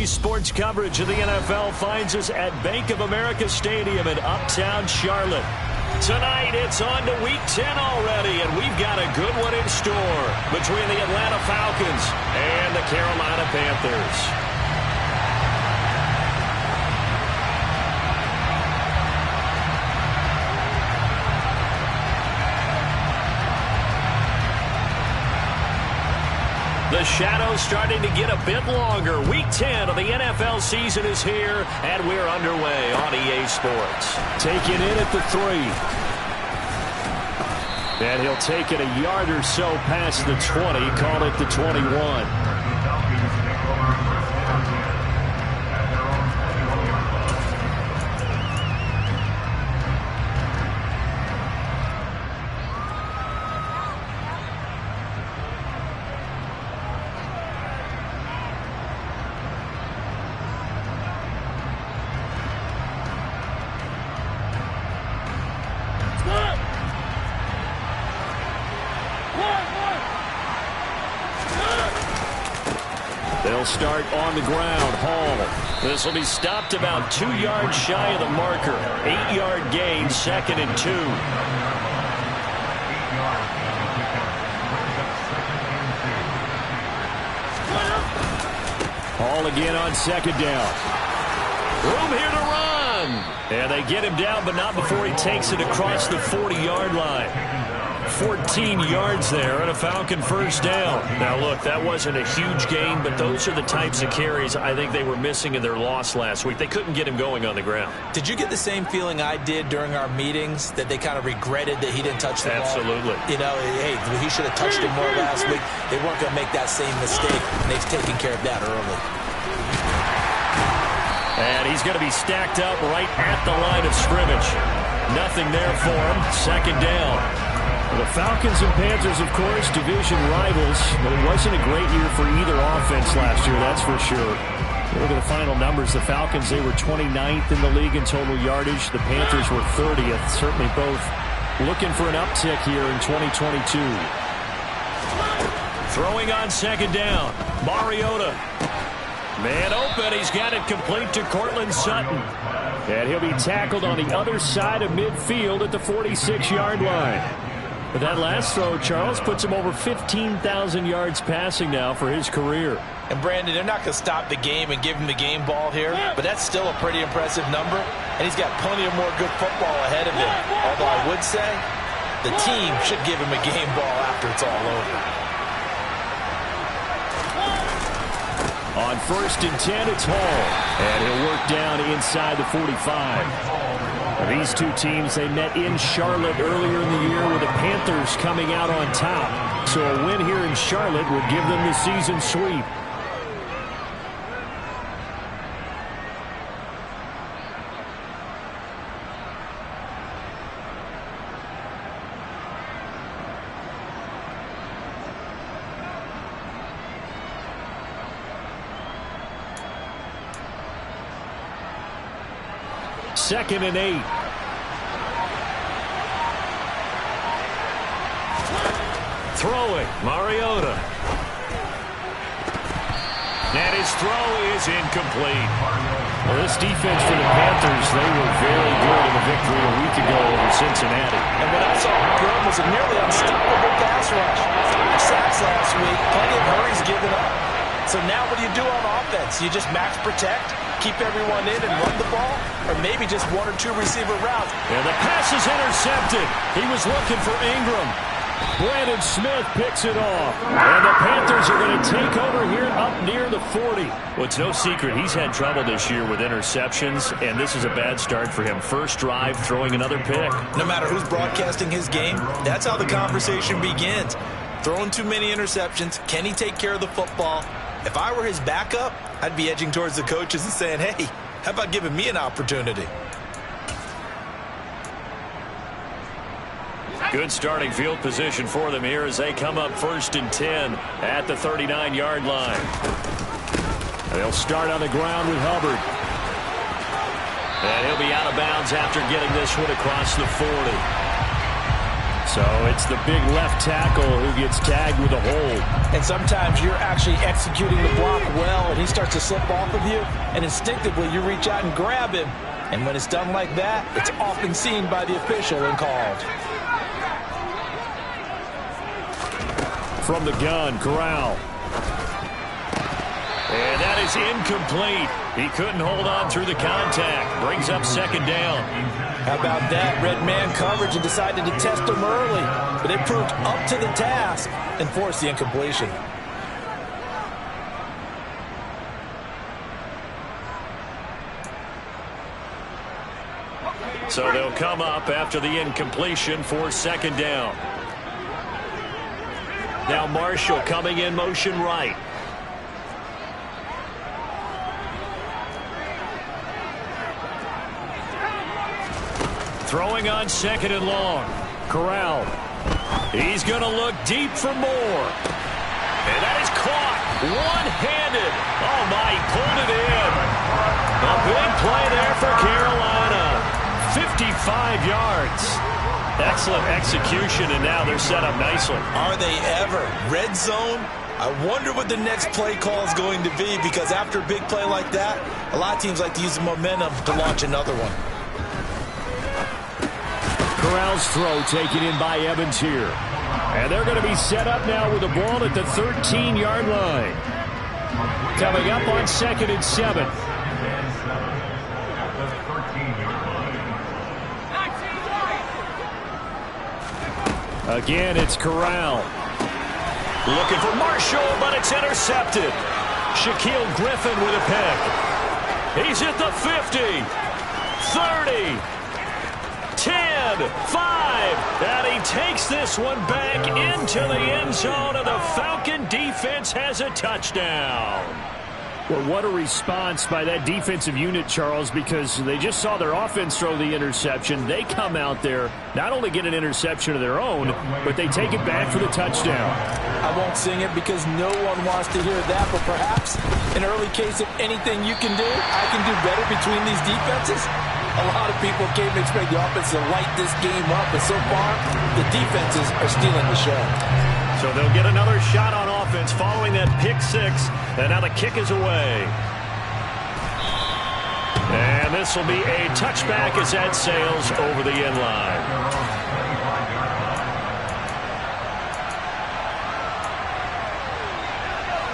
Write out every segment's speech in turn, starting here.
Today's sports coverage of the NFL finds us at Bank of America Stadium in Uptown Charlotte. Tonight, it's on to Week 10 already, and we've got a good one in store between the Atlanta Falcons and the Carolina Panthers. The shadow's starting to get a bit longer. Week 10 of the NFL season is here, and we're underway on EA Sports. Taking in at the 3. And he'll take it a yard or so past the 20, call it the 21. They'll start on the ground. Hall. This will be stopped about 2 yards shy of the marker. 8-yard gain, 2nd and 2. Hall again on 2nd down. Room here to run. And they get him down, but not before he takes it across the 40-yard line. 14 yards there and a Falcon first down. Now, look, that wasn't a huge gain, but those are the types of carries I think they were missing in their loss last week. They couldn't get him going on the ground. Did you get the same feeling I did during our meetings, that they kind of regretted that he didn't touch the ball? Absolutely. You know, hey, he should have touched him more last week. They weren't going to make that same mistake, and they've taken care of that early. And he's going to be stacked up right at the line of scrimmage. Nothing there for him. 2nd down. The Falcons and Panthers, of course, division rivals, but it wasn't a great year for either offense last year, that's for sure. Look at the final numbers. The Falcons, they were 29th in the league in total yardage. The Panthers were 30th. Certainly both looking for an uptick here in 2022. Throwing on 2nd down. Mariota. Man open. He's got it complete to Cortland Sutton. And he'll be tackled on the other side of midfield at the 46-yard line. But that last throw, Charles, puts him over 15,000 yards passing now for his career. And, Brandon, they're not going to stop the game and give him the game ball here, but that's still a pretty impressive number, and he's got plenty of more good football ahead of him. Although I would say the team should give him a game ball after it's all over. On 1st and 10, it's Hall, and he'll work down inside the 45. These two teams, they met in Charlotte earlier in the year with the Panthers coming out on top. So a win here in Charlotte would give them the season sweep. Second and 8. Throwing, Mariota. And his throw is incomplete. Well, this defense for the Panthers, they were very good in the victory a week ago over Cincinnati. And what I saw from Graham was a nearly unstoppable pass rush. 5 sacks last week, plenty of hurries given up. So now what do you do on offense? You just max protect, keep everyone in and run the ball, or maybe just 1 or 2 receiver routes. And the pass is intercepted. He was looking for Ingram. Brandon Smith picks it off. And the Panthers are going to take over here up near the 40. Well, it's no secret he's had trouble this year with interceptions, and this is a bad start for him. First drive, throwing another pick. No matter who's broadcasting his game, that's how the conversation begins. Throwing too many interceptions. Can he take care of the football? If I were his backup, I'd be edging towards the coaches and saying, hey, how about giving me an opportunity? Good starting field position for them here as they come up 1st and 10 at the 39-yard line. They'll start on the ground with Hubbard. And he'll be out of bounds after getting this one across the 40. So it's the big left tackle who gets tagged with a hold. And sometimes you're actually executing the block well, and he starts to slip off of you, and instinctively you reach out and grab him. And when it's done like that, it's often seen by the official and called. From the gun, Corral. And that is incomplete. He couldn't hold on through the contact. Brings up second down. How about that? Red man coverage and decided to test him early. But it proved up to the task and forced the incompletion. So they'll come up after the incompletion for second down. Now Marshall coming in motion right. Throwing on second and long. Corral. He's going to look deep for more. And that is caught. One-handed. Oh, my, he pulled it in. A big play there for Carolina. 55 yards. Excellent execution, and now they're set up nicely. Are they ever? Red zone? I wonder what the next play call is going to be, because after a big play like that, a lot of teams like to use the momentum to launch another one. Corral's throw taken in by Evans here. And they're going to be set up now with the ball at the 13-yard line. Coming up on second and 7. Again, it's Corral. Looking for Marshall, but it's intercepted. Shaquille Griffin with a pick. He's at the 50, 30, 10, 5, and he takes this one back into the end zone, and the Falcon defense has a touchdown. Well, what a response by that defensive unit, Charles, because they just saw their offense throw the interception. They come out there, not only get an interception of their own, but they take it back for the touchdown. I won't sing it because no one wants to hear that, but perhaps an early case of anything you can do, I can do better between these defenses. A lot of people came to expect the offense to light this game up, but so far, the defenses are stealing the show. So they'll get another shot on offense following that pick six, and now the kick is away. And this will be a touchback as that sails over the end line.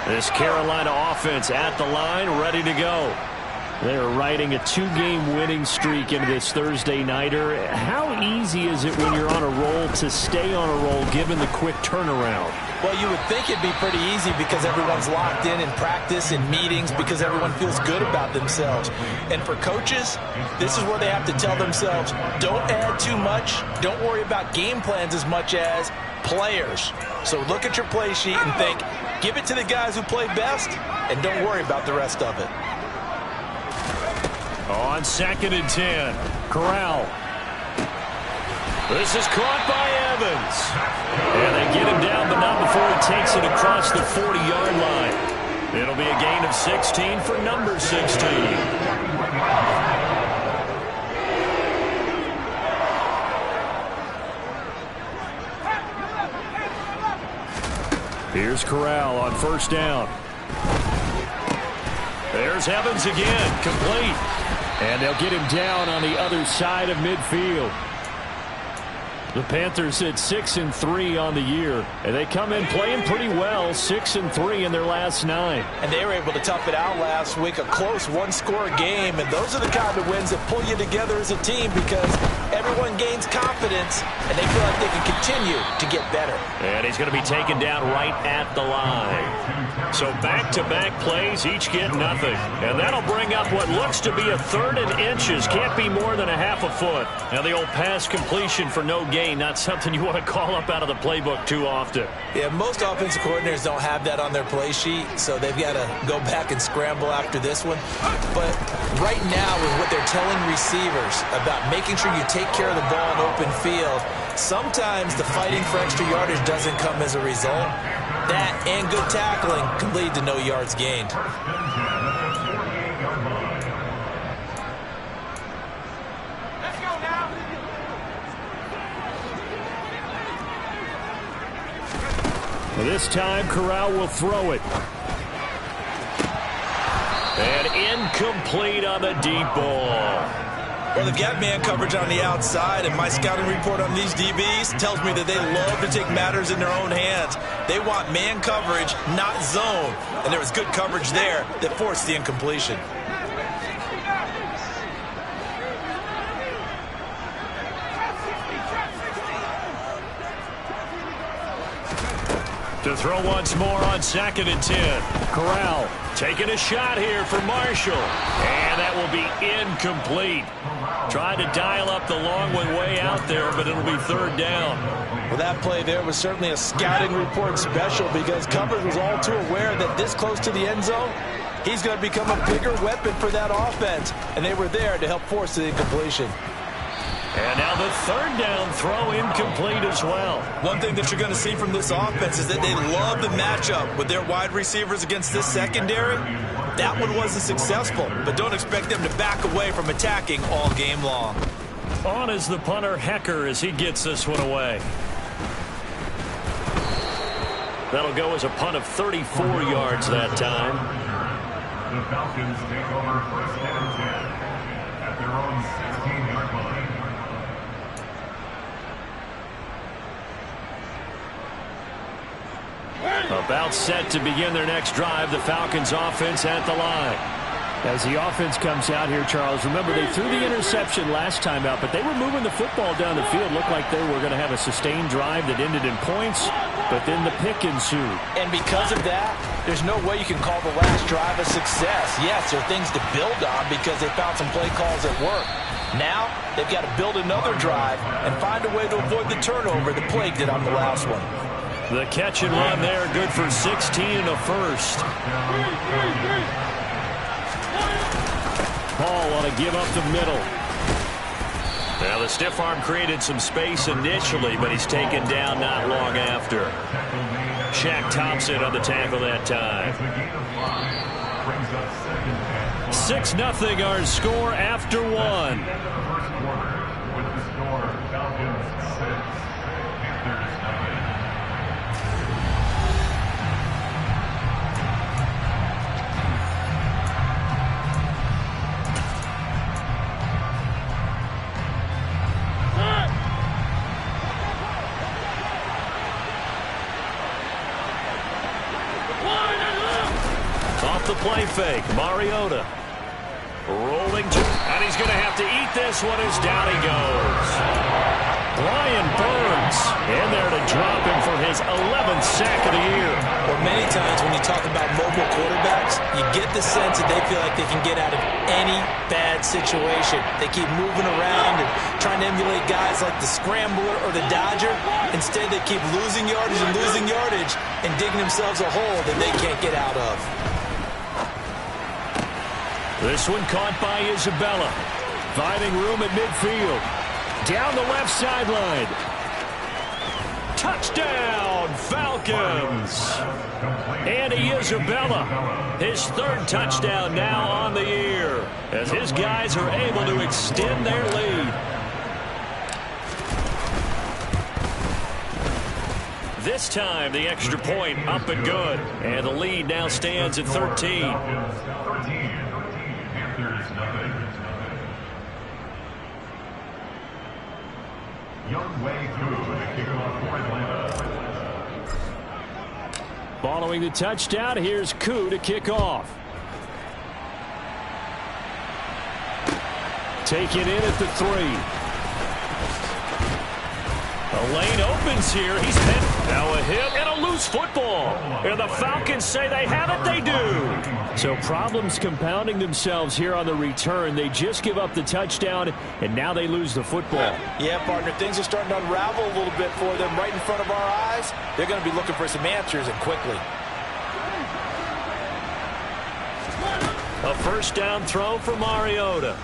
This Carolina offense at the line, ready to go. They're riding a 2-game winning streak into this Thursday nighter. How easy is it when you're on a roll to stay on a roll given the quick turnaround? Well, you would think it'd be pretty easy because everyone's locked in practice and meetings because everyone feels good about themselves. And for coaches, this is where they have to tell themselves, don't add too much. Don't worry about game plans as much as players. So look at your play sheet and think, give it to the guys who play best and don't worry about the rest of it. On second and 10, Corral. This is caught by Evans. And they get him down, but not before he takes it across the 40-yard line. It'll be a gain of 16 for number 16. Here's Corral on first down. There's Evans again, complete. And they'll get him down on the other side of midfield. The Panthers at 6-3 on the year, and they come in playing pretty well, 6-3 in their last 9. And they were able to tough it out last week, a close one-score game, and those are the kind of wins that pull you together as a team because everyone gains confidence, and they feel like they can continue to get better. And he's going to be taken down right at the line. So back-to-back plays, each get nothing. And that'll bring up what looks to be a 3rd and inches. Can't be more than a half a foot. Now the old pass completion for no gain, not something you want to call up out of the playbook too often. Yeah, most offensive coordinators don't have that on their play sheet, so they've got to go back and scramble after this one. But right now, with what they're telling receivers about making sure you take care of the ball in open field, sometimes the fighting for extra yardage doesn't come as a result. That and good tackling can lead to no yards gained. This time, Corral will throw it. And incomplete on the deep ball. Well, they've got man coverage on the outside, and my scouting report on these DBs tells me that they love to take matters in their own hands. They want man coverage, not zone. And there was good coverage there that forced the incompletion. To throw once more on 2nd and 10. Corral taking a shot here for Marshall. And that will be incomplete. Tried to dial up the long one way out there, but it'll be 3rd down. Well, that play there was certainly a scouting report special because coverage was all too aware that this close to the end zone, he's going to become a bigger weapon for that offense. And they were there to help force the incompletion. And now the 3rd down throw incomplete as well. One thing that you're going to see from this offense is that they love the matchup with their wide receivers against this secondary. That one wasn't successful, but don't expect them to back away from attacking all game long. On is the punter, Hecker, as he gets this one away. That'll go as a punt of 34 yards that time. The Falcons take over 1st and 10 at their own 16-yard line. About set to begin their next drive, the Falcons offense at the line. As the offense comes out here, Charles, remember they threw the interception last time out, but they were moving the football down the field. Looked like they were going to have a sustained drive that ended in points, but then the pick ensued. And because of that, there's no way you can call the last drive a success. Yes, there are things to build on because they found some play calls that work. Now, they've got to build another drive and find a way to avoid the turnover that plagued it on the last one. The catch and run there, good for 16 and a first. Paul want to give up the middle. Now the stiff arm created some space initially, but he's taken down not long after. Shaq Thompson on the tackle that time. 6-0 our score after one. The play fake, Mariota rolling, and he's going to have to eat this one as down he goes. Brian Burns in there to drop him for his 11th sack of the year. Well, many times when you talk about mobile quarterbacks, you get the sense that they feel like they can get out of any bad situation. They keep moving around and trying to emulate guys like the Scrambler or the Dodger. Instead, they keep losing yardage and digging themselves a hole that they can't get out of. This one caught by Isabella. Finding room at midfield. Down the left sideline. Touchdown, Falcons. Andy Isabella. His 3rd touchdown now on the year, as his guys are able to extend their lead. This time, the extra point up and good. And the lead now stands at 13. Following the touchdown, here's Koo to kick off. Taken in at the 3. The lane opens here. He's hit. Now a hit and a loose football. And the Falcons say they have it. They do. So problems compounding themselves here on the return. They just give up the touchdown, and now they lose the football. Yeah, partner, things are starting to unravel a little bit for them right in front of our eyes. They're going to be looking for some answers, and quickly. A 1st down throw for Mariota.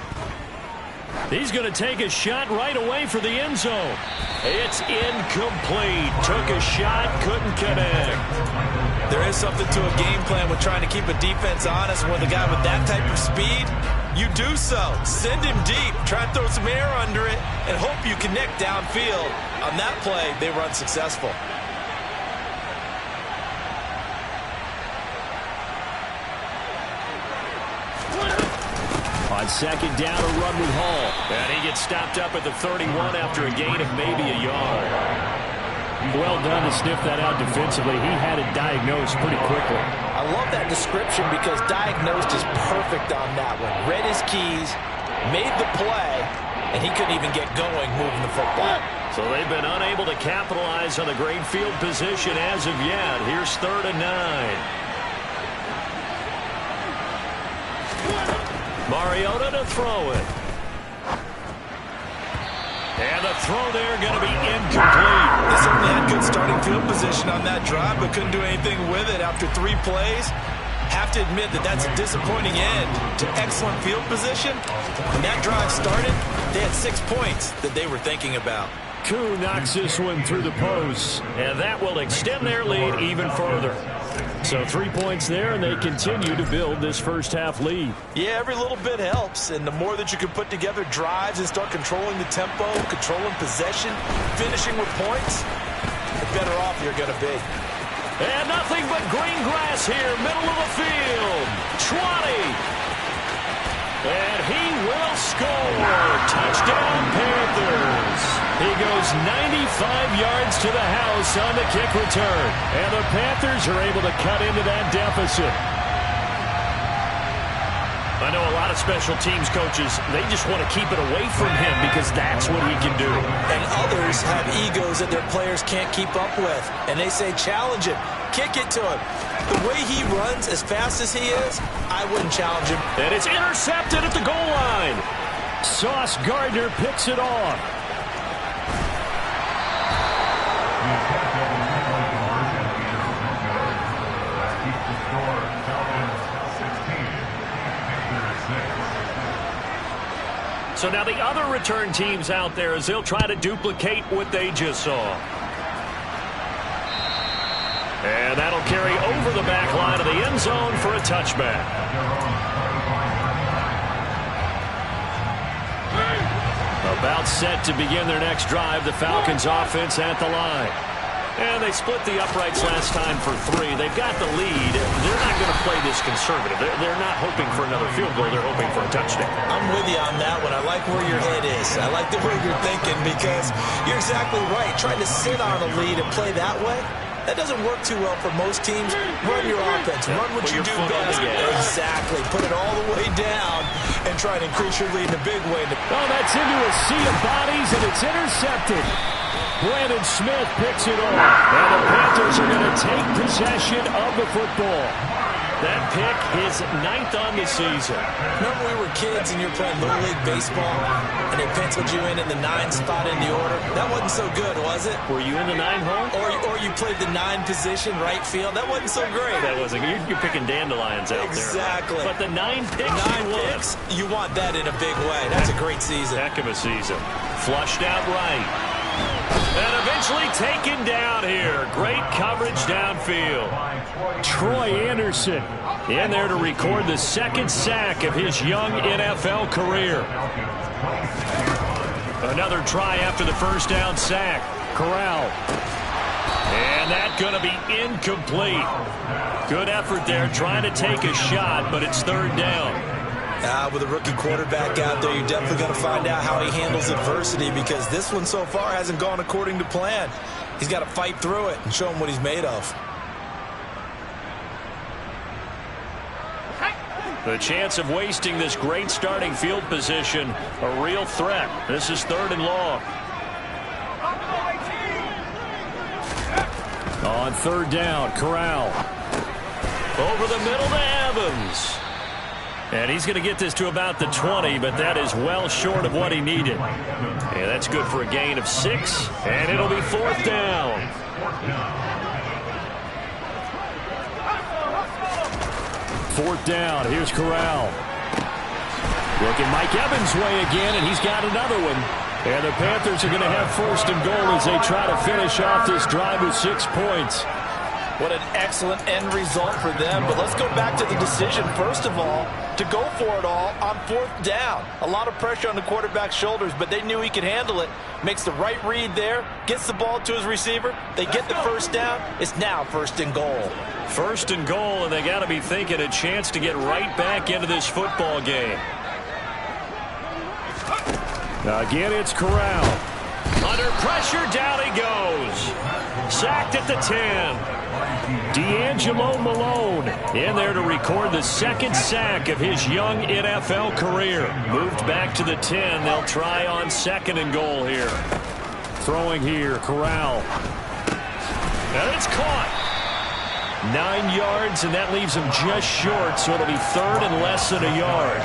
He's going to take a shot right away for the end zone. It's incomplete. Took a shot, couldn't connect. There is something to a game plan with trying to keep a defense honest. With a guy with that type of speed, you do so. Send him deep. Try to throw some air under it and hope you connect downfield. On that play, they were unsuccessful. On second down, a run with Hall. And he gets stopped up at the 31 after a gain of maybe a yard. Well done to sniff that out defensively. He had it diagnosed pretty quickly. I love that description because diagnosed is perfect on that one. Read his keys, made the play, and he couldn't even get going moving the football. So they've been unable to capitalize on the great field position as of yet. Here's 3rd and 9. Mariota to throw it. And the throw there going to be incomplete. They certainly had good starting field position on that drive, but couldn't do anything with it after 3 plays. Have to admit that that's a disappointing end to excellent field position. When that drive started, they had 6 points that they were thinking about. Koo knocks this one through the posts, and that will extend their lead even further. So 3 points there, and they continue to build this first half lead. Yeah, every little bit helps, and the more that you can put together drives and start controlling the tempo, controlling possession, finishing with points, the better off you're going to be. And nothing but green grass here, middle of the field. 20. And he will score. Touchdown, Panthers. He goes 95 yards to the house on the kick return. And the Panthers are able to cut into that deficit. I know a lot of special teams coaches, they just want to keep it away from him because that's what he can do. And others have egos that their players can't keep up with. And they say, challenge him. Kick it to him. The way he runs as fast as he is, I wouldn't challenge him. And it's intercepted at the goal line. Sauce Gardner picks it off. So now the other return teams out there as they'll try to duplicate what they just saw. And that'll carry over the back line of the end zone for a touchback. About set to begin their next drive, the Falcons offense at the line. And they split the uprights last time for 3. They've got the lead. They're not going to play this conservative. They're not hoping for another field goal. They're hoping for a touchdown. I'm with you on that one. I like where your head is. I like the way you're thinking because you're exactly right. Trying to sit on a lead and play that way, that doesn't work too well for most teams. Run your offense. Run what you do best. Exactly. Put it all the way down and try to increase your lead in a big way. Oh, that's into a sea of bodies, and it's intercepted. Brandon Smith picks it off. And the Panthers are going to take possession of the football. That pick is 9th on the season. Remember we were kids and you were playing Little League Baseball and they penciled you in the 9 spot in the order? That wasn't so good, was it? Were you in the 9 hole? Or you played the 9 position, right field? That wasn't so great. That wasn't. You're picking dandelions out exactly. there. But the 9 picks, 9 picks, you want that in a big way. That's a great season. Heck of a season. Flushed out right. And eventually taken down here. Great coverage downfield. Troy Anderson in there to record the 2nd sack of his young NFL career. Another try after the first down sack. Corral. And that's going to be incomplete. Good effort there trying to take a shot, but it's 3rd down. With a rookie quarterback out there, you're definitely going to find out how he handles adversity because this one so far hasn't gone according to plan. He's got to fight through it and show him what he's made of. The chance of wasting this great starting field position, a real threat. This is 3rd and long. On 3rd down, Corral. Over the middle to Evans. And he's going to get this to about the 20, but that is well short of what he needed. And that's good for a gain of 6, and it'll be 4th down. 4th down, here's Corral. Looking Mike Evans' way again, and he's got another one. And the Panthers are going to have 1st and goal as they try to finish off this drive with 6 points. What an excellent end result for them. But let's go back to the decision, first of all, to go for it all on 4th down. A lot of pressure on the quarterback's shoulders, but they knew he could handle it. Makes the right read there, gets the ball to his receiver. They get the 1st down. It's now 1st and goal. 1st and goal, and they got to be thinking a chance to get right back into this football game. Again, it's Corral. Under pressure, down he goes. Sacked at the 10. D'Angelo Malone in there to record the second sack of his young NFL career. Moved back to the 10. They'll try on 2nd and goal here. Throwing here, Corral. And it's caught. 9 yards, and that leaves him just short, so it'll be 3rd and less than a yard.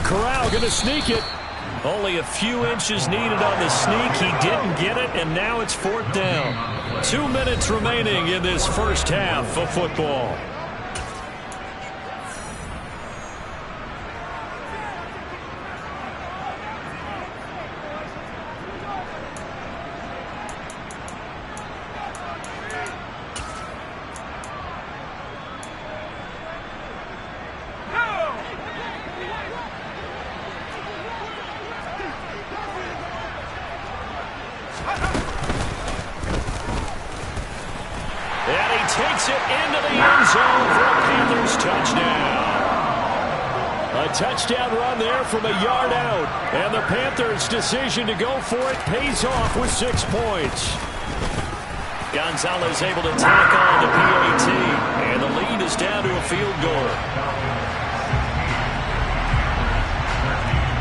Corral going to sneak it. Only a few inches needed on the sneak. He didn't get it, and now it's 4th down. 2 minutes remaining in this first half of football. Takes it into the end zone for a Panthers touchdown. A touchdown run there from a yard out. And the Panthers' decision to go for it pays off with 6 points. Gonzalez able to tack on the PAT. And the lead is down to a field goal.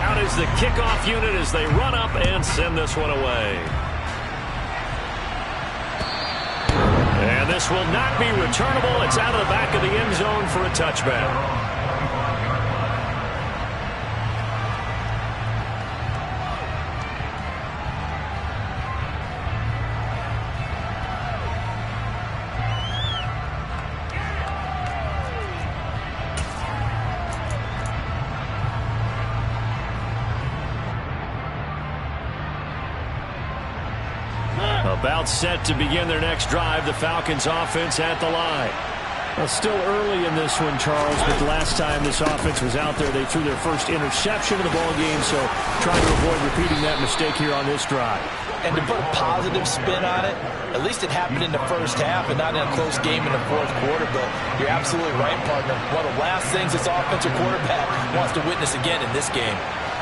Out is the kickoff unit as they run up and send this one away. And this will not be returnable. It's out of the back of the end zone for a touchback. About set to begin their next drive. The Falcons offense at the line. Well, still early in this one, Charles, but the last time this offense was out there, they threw their first interception of the ball game, so trying to avoid repeating that mistake here on this drive. And to put a positive spin on it, at least it happened in the first half and not in a close game in the 4th quarter, but you're absolutely right, partner. One of the last things this offensive quarterback wants to witness again in this game.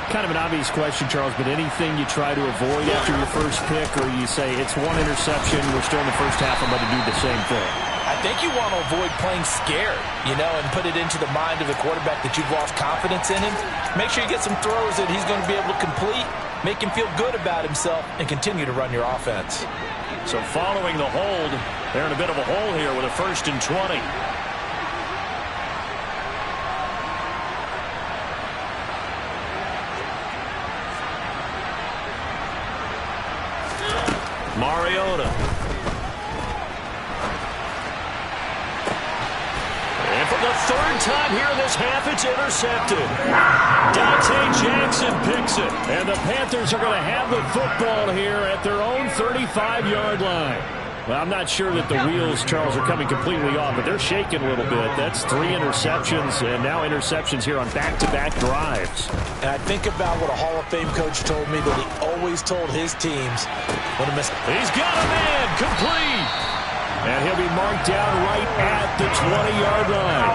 Kind of an obvious question, Charles, but anything you try to avoid after your first pick, or you say it's one interception, we're still in the first half, I'm going to do the same thing? I think you want to avoid playing scared, and put it into the mind of the quarterback that you've lost confidence in him. Make sure you get some throws that he's going to be able to complete, make him feel good about himself, and continue to run your offense. So following the hold, they're in a bit of a hole here with a 1st and 20. Mariota. And for the 3rd time here in this half, it's intercepted. Dante Jackson picks it. And the Panthers are going to have the football here at their own 35-yard line. Well, I'm not sure that the wheels, Charles, are coming completely off, but they're shaking a little bit. That's 3 interceptions, and now interceptions here on back-to-back drives. And I think about what a Hall of Fame coach told me that he always told his teams when a mistake. He's got a man, complete. And he'll be marked down right at the 20-yard line.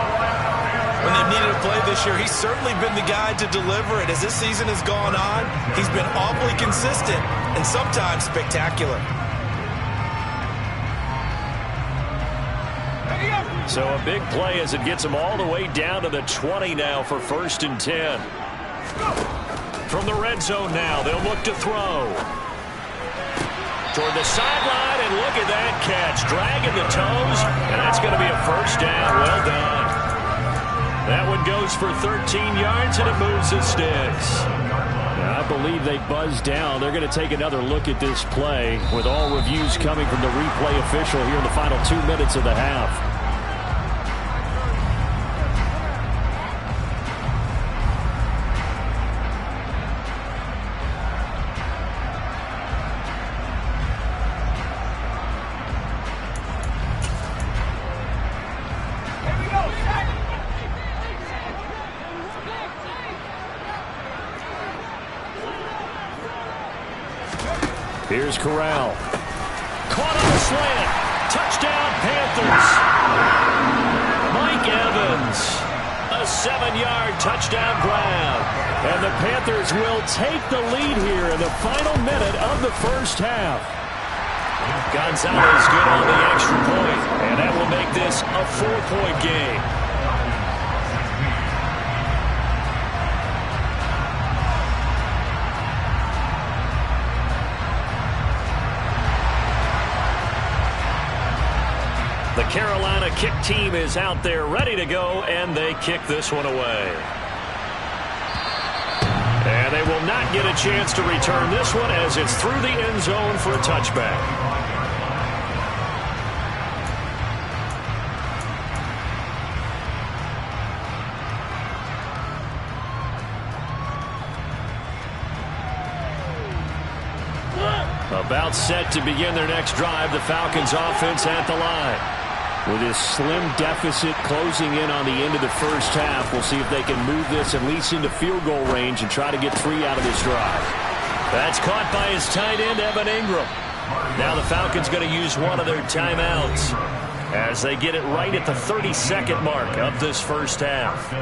When they've needed a play this year, he's certainly been the guy to deliver it. As this season has gone on, he's been awfully consistent and sometimes spectacular. So a big play as it gets them all the way down to the 20 now for 1st and 10. From the red zone now, they'll look to throw. Toward the sideline, and look at that catch. Dragging the toes, and that's going to be a 1st down. Well done. That one goes for 13 yards, and it moves the sticks. I believe they buzzed down. They're going to take another look at this play with all reviews coming from the replay official here in the final 2 minutes of the half. Here's Corral. Caught on the slant. Touchdown, Panthers. Mike Evans. A 7-yard touchdown grab. And the Panthers will take the lead here in the final minute of the first half. Gonzalez good on the extra point, and that will make this a 4-point game. The Carolina kick team is out there ready to go, and they kick this one away. And they will not get a chance to return this one as it's through the end zone for a touchback. About set to begin their next drive, the Falcons offense at the line. With this slim deficit closing in on the end of the first half, we'll see if they can move this at least into field goal range and try to get 3 out of this drive. That's caught by his tight end, Evan Ingram. Now the Falcons going to use one of their timeouts as they get it right at the 32nd mark of this first half.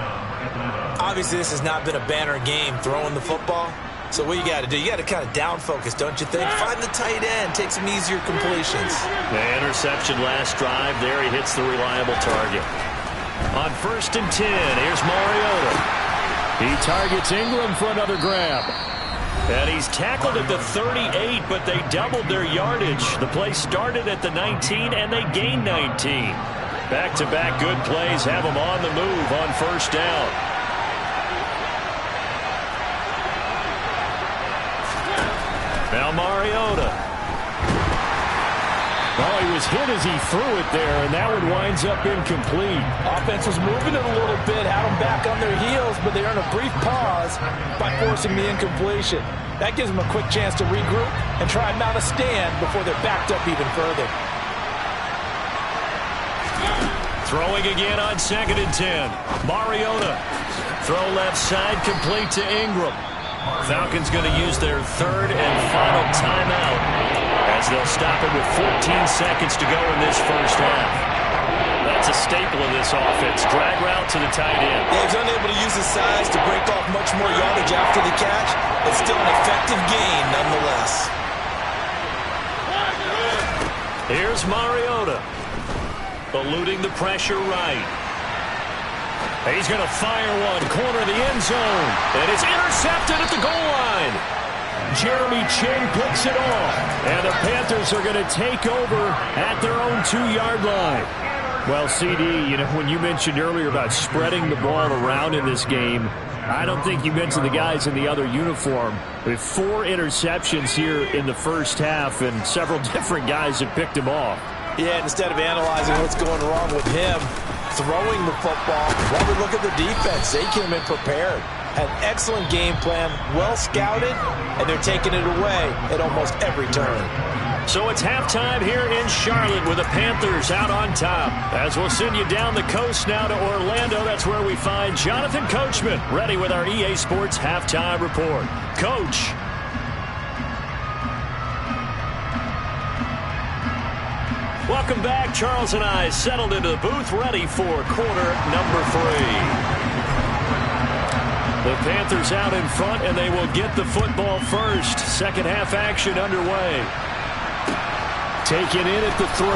Obviously, this has not been a banner game throwing the football. So what you got to do, you got to kind of down focus, don't you think? Find the tight end, take some easier completions. The interception last drive, there he hits the reliable target. On 1st and 10, here's Mariota. He targets Ingram for another grab. And he's tackled at the 38, but they doubled their yardage. The play started at the 19, and they gained 19. Back-to-back good plays have them on the move on 1st down. Now Mariota. Well, he was hit as he threw it there, and that one winds up incomplete. Offense was moving it a little bit, had them back on their heels, but they earned a brief pause by forcing the incompletion. That gives them a quick chance to regroup and try and mount a stand before they're backed up even further. Throwing again on 2nd and 10. Mariota. Throw left side, complete to Ingram. Falcons going to use their 3rd and final timeout as they'll stop it with 14 seconds to go in this first half. That's a staple of this offense. Drag route to the tight end. Yeah, he's unable to use his size to break off much more yardage after the catch. It's still an effective gain nonetheless. Here's Mariota. Eluding the pressure right. He's going to fire one, corner of the end zone, and it's intercepted at the goal line. Jeremy Chinn picks it off, and the Panthers are going to take over at their own 2-yard line. Well, CD, you know, when you mentioned earlier about spreading the ball around in this game, I don't think you mentioned the guys in the other uniform. With 4 interceptions here in the first half, and several different guys have picked him off. Yeah, instead of analyzing what's going wrong with him throwing the football, while we look at the defense, they came in prepared. Had an excellent game plan, well scouted, and they're taking it away at almost every turn. So it's halftime here in Charlotte with the Panthers out on top. As we'll send you down the coast now to Orlando, that's where we find Jonathan Coachman ready with our EA Sports Halftime Report. Coach. Welcome back. Charles and I settled into the booth ready for quarter number 3. The Panthers out in front, and they will get the football first. Second half action underway. Taken in at the 3.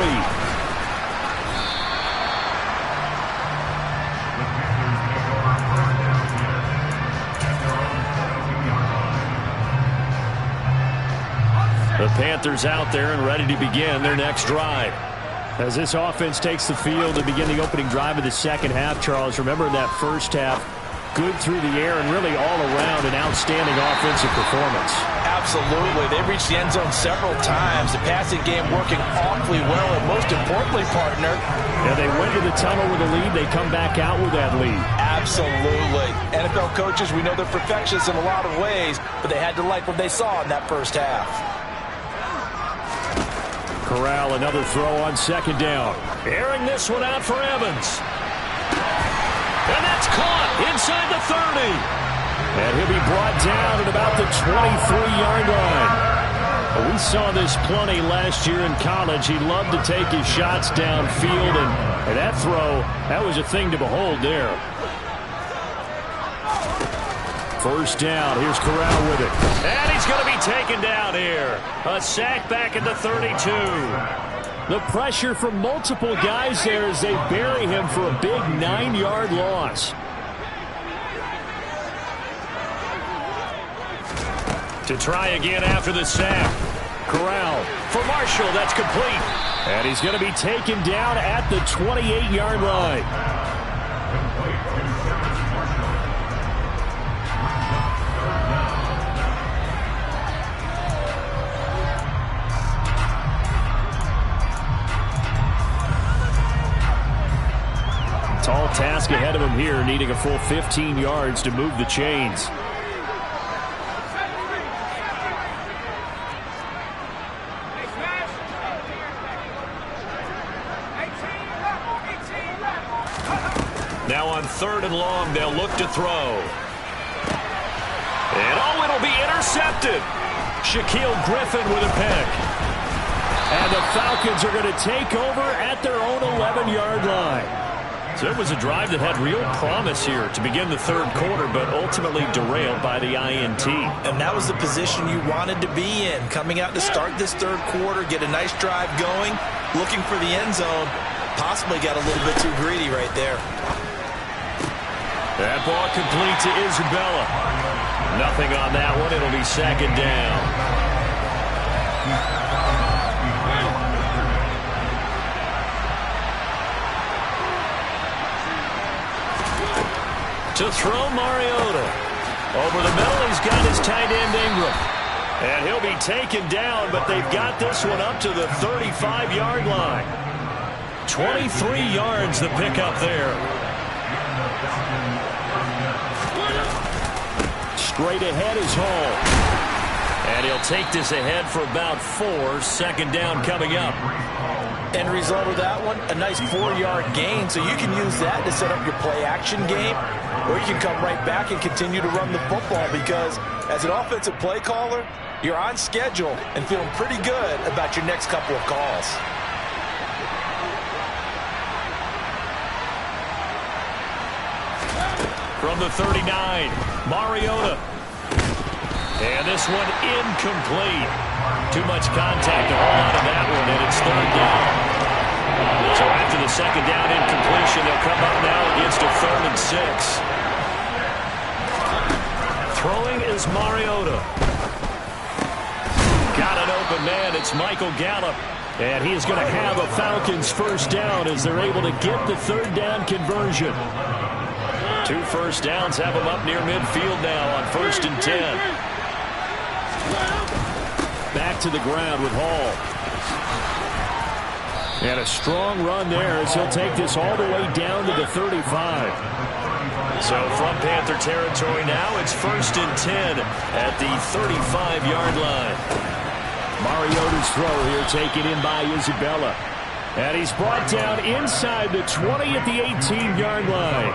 The Panthers out there and ready to begin their next drive. As this offense takes the field to begin the opening drive of the second half, Charles, remember in that first half, good through the air and really all around an outstanding offensive performance. Absolutely. They reached the end zone several times. The passing game working awfully well, and most importantly, partner, yeah, they went to the tunnel with a lead. They come back out with that lead. Absolutely. NFL coaches, we know they're perfectionists in a lot of ways, but they had to like what they saw in that first half. Corral, another throw on second down. Airing this one out for Evans. And that's caught inside the 30. And he'll be brought down at about the 23-yard line. We saw this plenty last year in college. He loved to take his shots downfield, and that throw, that was a thing to behold there. First down. Here's Corral with it. And he's going to be taken down here. A sack back at the 32. The pressure from multiple guys there as they bury him for a big 9-yard loss. To try again after the sack. Corral for Marshall. That's complete. And he's going to be taken down at the 28-yard line. Tall task ahead of him here, needing a full 15 yards to move the chains. Now on 3rd and long, they'll look to throw. And oh, it'll be intercepted. Shaquille Griffin with a pick. And the Falcons are going to take over at their own 11-yard line. So it was a drive that had real promise here to begin the 3rd quarter, but ultimately derailed by the INT. And that was the position you wanted to be in. Coming out to start this 3rd quarter, get a nice drive going, looking for the end zone. Possibly got a little bit too greedy right there. That ball complete to Isabella. Nothing on that one. It'll be 2nd down. To throw Mariota. Over the middle, he's got his tight end Ingram. And he'll be taken down, but they've got this one up to the 35-yard line. 23 yards the pickup there. Straight ahead is Hall. And he'll take this ahead for about 4. 2nd down coming up. End result of that one, a nice 4-yard gain, so you can use that to set up your play-action game, or you can come right back and continue to run the football because as an offensive play caller, you're on schedule and feeling pretty good about your next couple of calls. From the 39, Mariota. And this one incomplete. Too much contact to hold on to that one, and it's 3rd down. So after the 2nd down incompletion, they'll come up now against a 3rd and 6. Throwing is Mariota. Got an open man. It's Michael Gallup. And he's going to have a Falcons 1st down as they're able to get the 3rd down conversion. 2 first downs have them up near midfield now on 1st and 10. Back to the ground with Hall. And a strong run there as he'll take this all the way down to the 35. So from Panther territory now, it's 1st and 10 at the 35-yard line. Mariota's throw here taken in by Isabella. And he's brought down inside the 20 at the 18-yard line.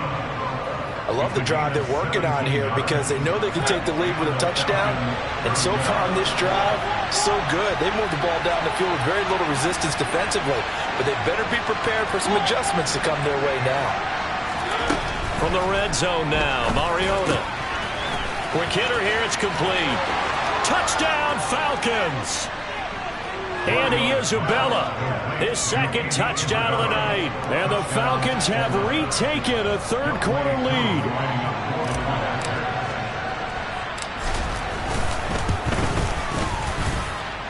I love the drive they're working on here because they know they can take the lead with a touchdown. And so far on this drive, so good. They moved the ball down the field with very little resistance defensively. But they better be prepared for some adjustments to come their way now. From the red zone now, Mariota. Quick hitter here, it's complete. Touchdown, Falcons! Andy Isabella, his 2nd touchdown of the night. And the Falcons have retaken a 3rd quarter lead.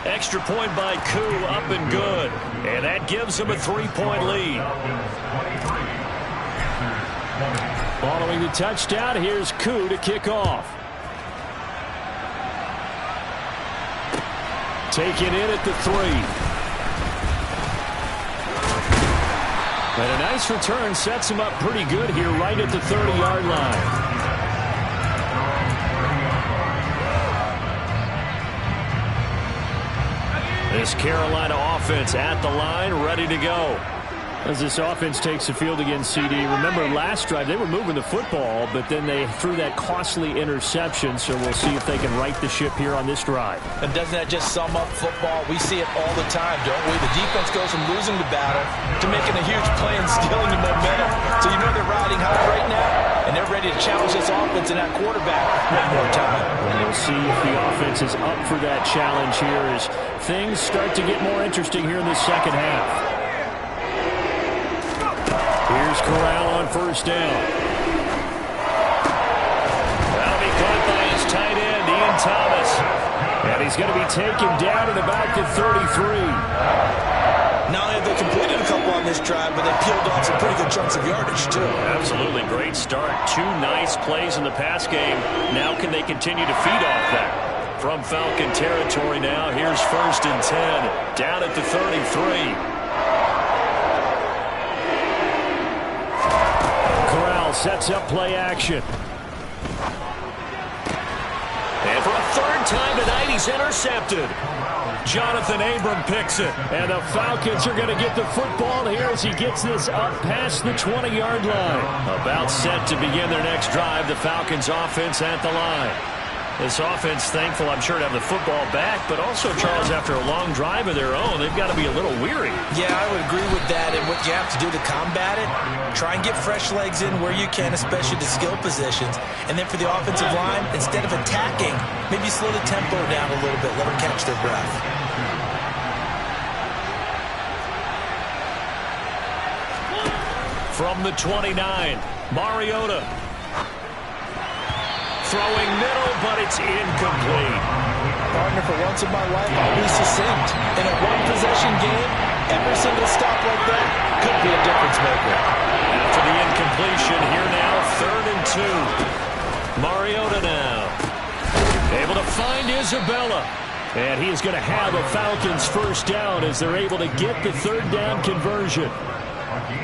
Extra point by Koo, up and good. And that gives them a 3-point lead. Following the touchdown, here's Koo to kick off. Taken in at the 3. And a nice return sets him up pretty good here right at the 30-yard line. This Carolina offense at the line, ready to go. As this offense takes the field against CD, remember last drive they were moving the football, but then they threw that costly interception, so we'll see if they can right the ship here on this drive. And doesn't that just sum up football? We see it all the time, don't we? The defense goes from losing the battle to making a huge play and stealing the momentum. So you know they're riding high right now, and they're ready to challenge this offense and that quarterback one more time. And we'll see if the offense is up for that challenge here as things start to get more interesting here in the second half. Here's Corral on first down. That'll be caught by his tight end, Ian Thomas. And he's going to be taken down at about the 33. Not only have they completed a couple on this drive, but they peeled off some pretty good chunks of yardage, too. Absolutely. Great start. 2 nice plays in the pass game. Now can they continue to feed off that? From Falcon territory now, here's 1st and 10. Down at the 33. Sets up play action. And for a 3rd time tonight, he's intercepted. Jonathan Abram picks it. And the Falcons are going to get the football here as he gets this up past the 20-yard line. About set to begin their next drive. The Falcons offense at the line. This offense, thankful, I'm sure, to have the football back, but also, Charles, after a long drive of their own, they've got to be a little weary. Yeah, I would agree with that, and what you have to do to combat it, try and get fresh legs in where you can, especially to skill positions, and then for the offensive line, instead of attacking, maybe slow the tempo down a little bit, let them catch their breath. From the 29, Mariota. Throwing middle, but it's incomplete. Partner, for once in my life, I'll be succinct. In a one-possession game, every single stop like that could be a difference maker. After the incompletion, here now, 3rd and 2. Mariota now. Able to find Isabella. And he is going to have a Falcons 1st down as they're able to get the 3rd down conversion.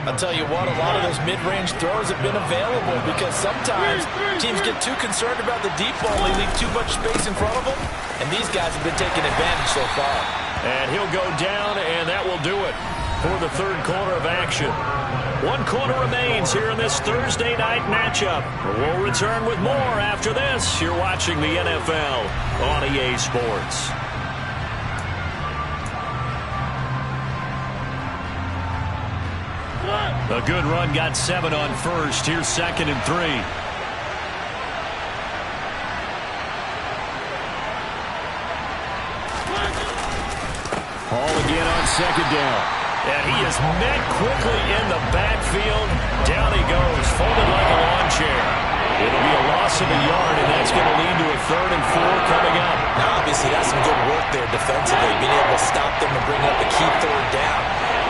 I'll tell you what, a lot of those mid-range throws have been available because sometimes teams get too concerned about the deep ball and they leave too much space in front of them, and these guys have been taking advantage so far. And he'll go down, and that will do it for the 3rd quarter of action. 1 quarter remains here in this Thursday night matchup. We'll return with more after this. You're watching the NFL on EA Sports. A good run, got 7 on first. Here's 2nd and 3. Hall again on 2nd down. And he is met quickly in the backfield. Down he goes, folded like a lawn chair. It'll be a loss of a yard, and that's going to lead to a 3rd and 4 coming up. Now, obviously, that's some good work there defensively, being able to stop them and bring up the key 3rd down.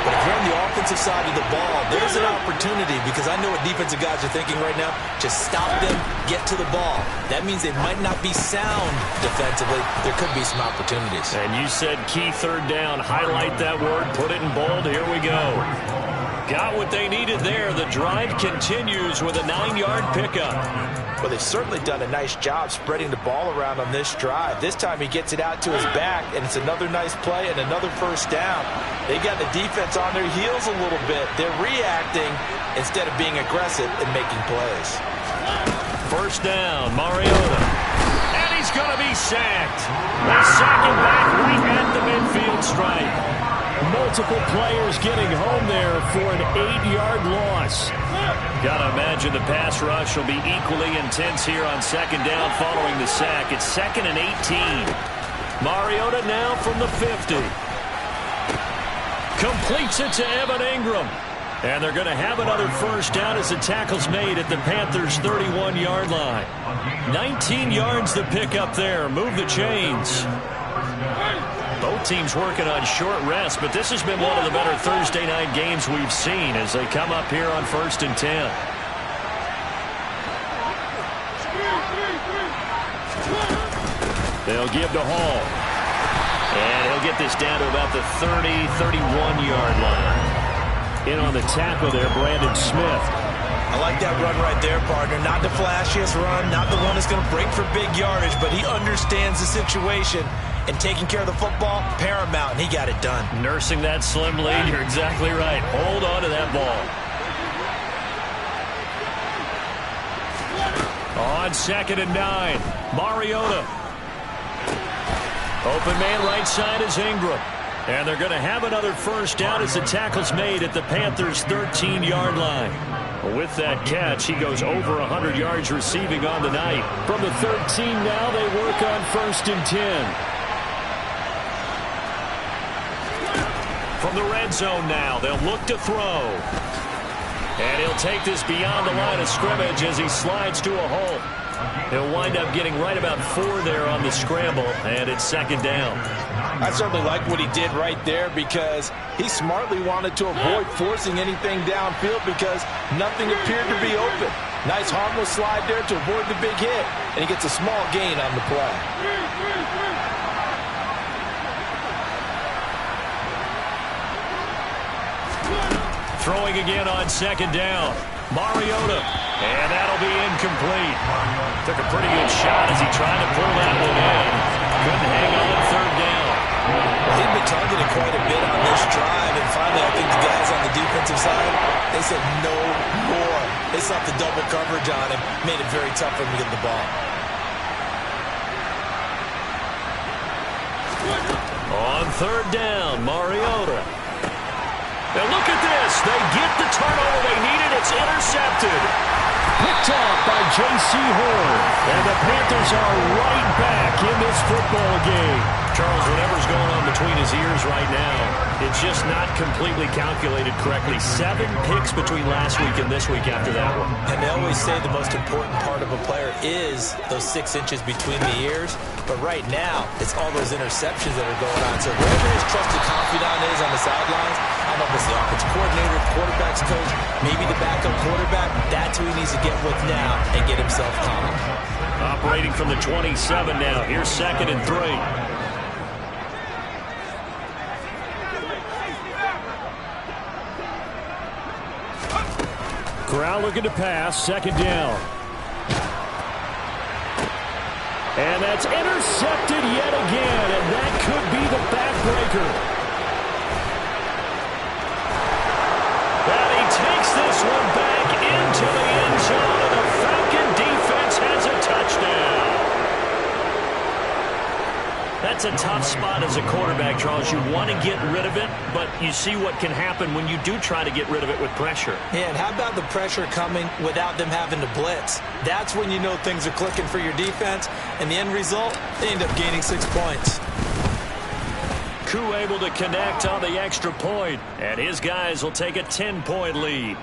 But if you're on the offensive side of the ball, there's an opportunity because I know what defensive guys are thinking right now. Just stop them, get to the ball. That means they might not be sound defensively. There could be some opportunities. And you said key 3rd down. Highlight that word. Put it in bold. Here we go. Got what they needed there. The drive continues with a 9-yard pickup. Well, they've certainly done a nice job spreading the ball around on this drive. This time he gets it out to his back, and it's another nice play and another 1st down. They got the defense on their heels a little bit. They're reacting instead of being aggressive and making plays. 1st down, Mariota. And he's going to be sacked. They sack him back right at the midfield stripe. Multiple players getting home there for an 8-yard loss. Got to imagine the pass rush will be equally intense here on 2nd down following the sack. It's 2nd and 18. Mariota now from the 50. Completes it to Evan Ingram. And they're going to have another 1st down as the tackle's made at the Panthers' 31-yard line. 19 yards to pick up there. Move the chains. Both teams working on short rest, but this has been one of the better Thursday night games we've seen as they come up here on 1st and 10. They'll give to Hall. And he'll get this down to about the 30, 31-yard line. In on the tackle there, Brandon Smith. I like that run right there, partner. Not the flashiest run, not the one that's going to break for big yardage, but he understands the situation, and taking care of the football, paramount, and he got it done. Nursing that slim lead, you're exactly right. Hold on to that ball. On 2nd and 9, Mariota. Open man right side is Ingram. And they're going to have another first down as the tackle's made at the Panthers' 13-yard line. With that catch, he goes over 100 yards receiving on the night. From the 13 now, they work on 1st and 10. From the red zone now, they'll look to throw. And he'll take this beyond the line of scrimmage as he slides to a hole. He'll wind up getting right about 4 there on the scramble, and it's 2nd down. I certainly like what he did right there because he smartly wanted to avoid forcing anything downfield because nothing appeared to be open. Nice harmless slide there to avoid the big hit, and he gets a small gain on the play. Throwing again on 2nd down. Mariota. And that'll be incomplete. Took a pretty good shot as he tried to pull that one in. Couldn't hang on 3rd down. He'd been targeted quite a bit on this drive, and finally I think the guys on the defensive side, they said no more. They sought the double coverage on him, made it very tough for him to get the ball. On 3rd down, Mariota. Now look at this. They get the turnover they needed. It's intercepted. Picked off by J.C. Horn. And the Panthers are right back in this football game. Charles, whatever's going on between his ears right now, it's just not completely calculated correctly. 7 picks between last week and this week after that one. And they always say the most important part of a player is those 6 inches between the ears. But right now, it's all those interceptions that are going on. So wherever his trusted confidant is on the sidelines, I don't know if it's the offensive coordinator, quarterback's coach, maybe the backup quarterback, that's who he needs to get with now and get himself calm. Operating from the 27 now. Here's 2nd and 3. Corral looking to pass, 2nd down. And that's intercepted yet again, and that could be the backbreaker. And he takes this one back into the end zone, and the Falcon defense has a touchdown. That's a tough spot as a quarterback, Charles. You want to get rid of it, but you see what can happen when you do try to get rid of it with pressure. Yeah, and how about the pressure coming without them having to blitz? That's when you know things are clicking for your defense, and the end result, they end up gaining 6 points. Koo able to connect on the extra point, and his guys will take a 10-point lead.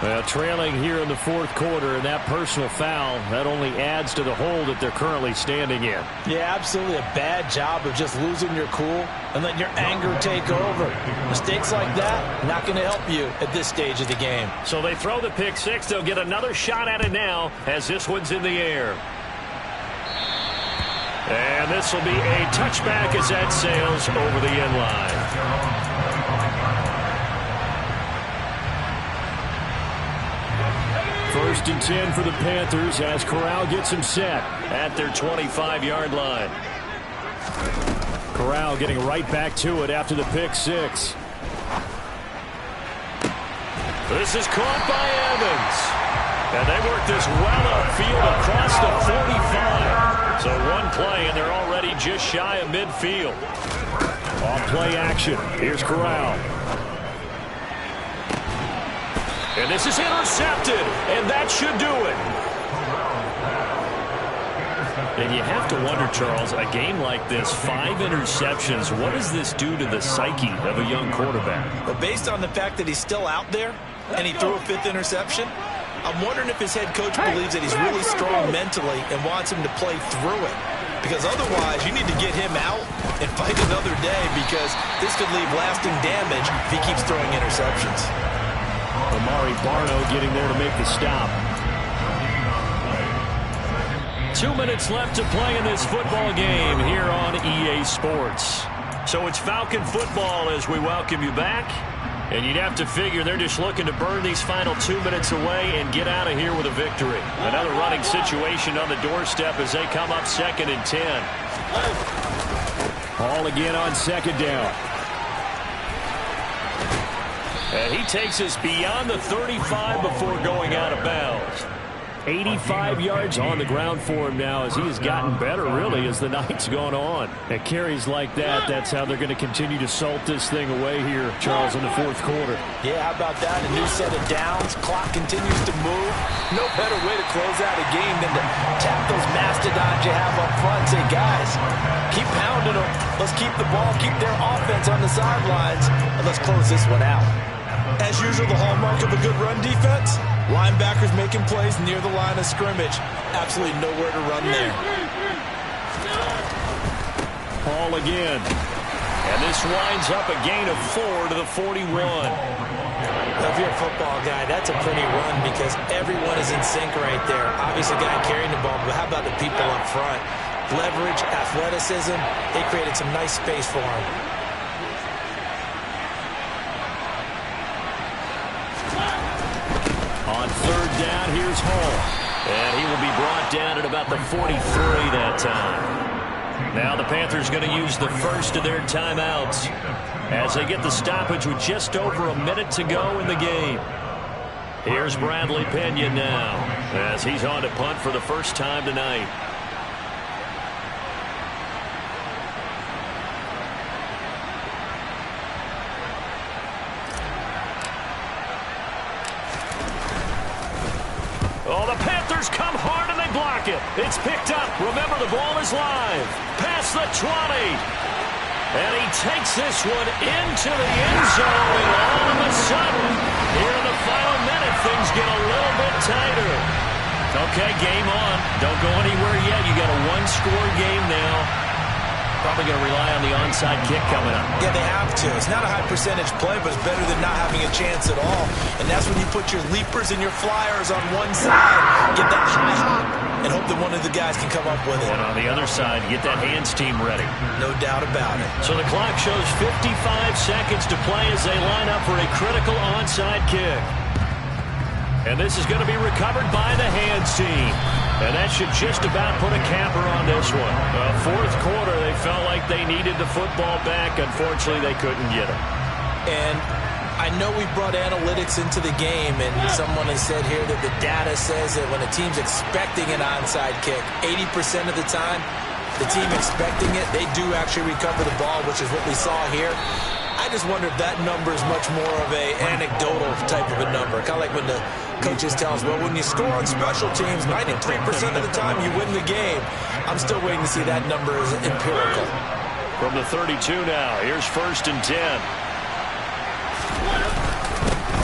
Well, trailing here in the 4th quarter, and that personal foul, that only adds to the hole that they're currently standing in. Yeah, absolutely a bad job of just losing your cool and letting your anger take over. Mistakes like that, not going to help you at this stage of the game. So they throw the pick 6. They'll get another shot at it now as this one's in the air. And this will be a touchback as that sails over the end line. 1st and 10 for the Panthers as Corral gets him set at their 25-yard line. Corral getting right back to it after the pick 6. This is caught by Evans. And they work this well upfield across the 45. So one play, and they're already just shy of midfield. Off play action. Here's Corral. And this is intercepted, and that should do it. And you have to wonder, Charles, a game like this, 5 interceptions, what does this do to the psyche of a young quarterback? But based on the fact that he's still out there and he threw a 5th interception, I'm wondering if his head coach believes that he's really strong mentally and wants him to play through it. Because otherwise, you need to get him out and fight another day because this could leave lasting damage if he keeps throwing interceptions. Amari Barno getting there to make the stop. 2 minutes left to play in this football game here on EA Sports. So it's Falcon football as we welcome you back. And you'd have to figure they're just looking to burn these final 2 minutes away and get out of here with a victory. Another running situation on the doorstep as they come up 2nd and 10. Hall again on 2nd down. And he takes us beyond the 35 before going out of bounds. 85 yards on the ground for him now as he has gotten better, really, as the night's gone on. And carries like that, that's how they're going to continue to salt this thing away here, Charles, in the 4th quarter. Yeah, how about that? A new set of downs. Clock continues to move. No better way to close out a game than to tap those mastodons you have up front. Say, guys, keep pounding them. Let's keep the ball, keep their offense on the sidelines, and let's close this one out. As usual, the hallmark of a good run defense, linebackers making plays near the line of scrimmage. Absolutely nowhere to run there. Hall again. And this winds up a gain of 4 to the 41. If you're a football guy, that's a pretty run because everyone is in sync right there. Obviously, the guy carrying the ball, but how about the people up front? Leverage, athleticism, they created some nice space for him. On 3rd down, here's Hall. And he will be brought down at about the 43 that time. Now the Panthers going to use the first of their timeouts as they get the stoppage with just over a minute to go in the game. Here's Bradley Pena now as he's on to punt for the first time tonight. Oh, the Panthers come hard and they block it. It's picked up. Remember, the ball is live. Past the 20. And he takes this one into the end zone. And all of a sudden, here in the final minute, things get a little bit tighter. Okay, game on. Don't go anywhere yet. You got a one-score game now. Probably going to rely on the onside kick coming up. Yeah, they have to. It's not a high percentage play, but it's better than not having a chance at all. And that's when you put your leapers and your flyers on one side, get that high hop, and hope that one of the guys can come up with it. And on the other side, get that hands team ready. No doubt about it. So the clock shows 55 seconds to play as they line up for a critical onside kick. And this is going to be recovered by the hands team. And that should just about put a capper on this one. 4th quarter, they felt like they needed the football back. Unfortunately, they couldn't get it. And I know we brought analytics into the game, and someone has said here that the data says that when a team's expecting an onside kick, 80% of the time, the team expecting it, they do actually recover the ball, which is what we saw here. I just wonder if that number is much more of a anecdotal type of a number. Kind of like when the coaches tell us, well, when you score on special teams, 93% of the time you win the game. I'm still waiting to see that number as empirical. From the 32 now, here's 1st and 10.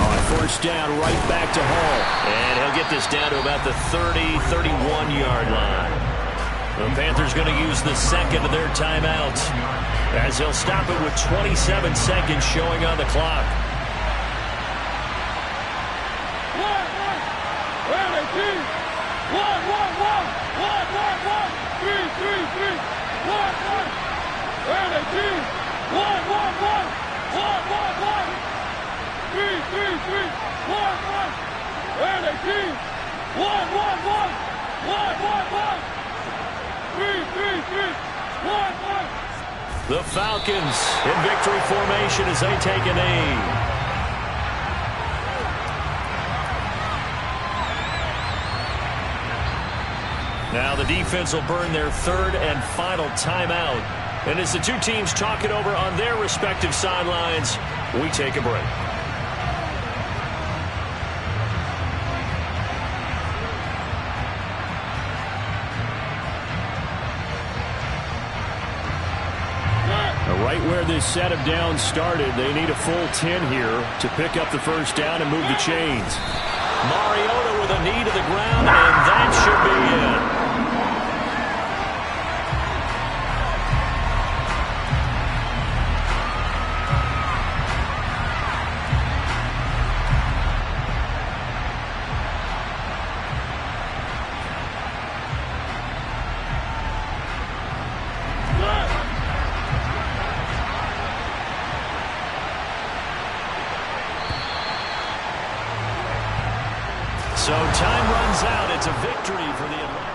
On 1st down, right back to Hall. And he'll get this down to about the 30, 31-yard line. The Panthers going to use the second of their timeouts as they'll stop it with 27 seconds showing on the clock. The Falcons in victory formation as they take a knee. Now the defense will burn their 3rd and final timeout. And as the two teams talk it over on their respective sidelines, we take a break. Right where this set of downs started, they need a full 10 here to pick up the first down and move the chains. Mariota with a knee to the ground, and that should be it. So time runs out. It's a victory for the Atlantic.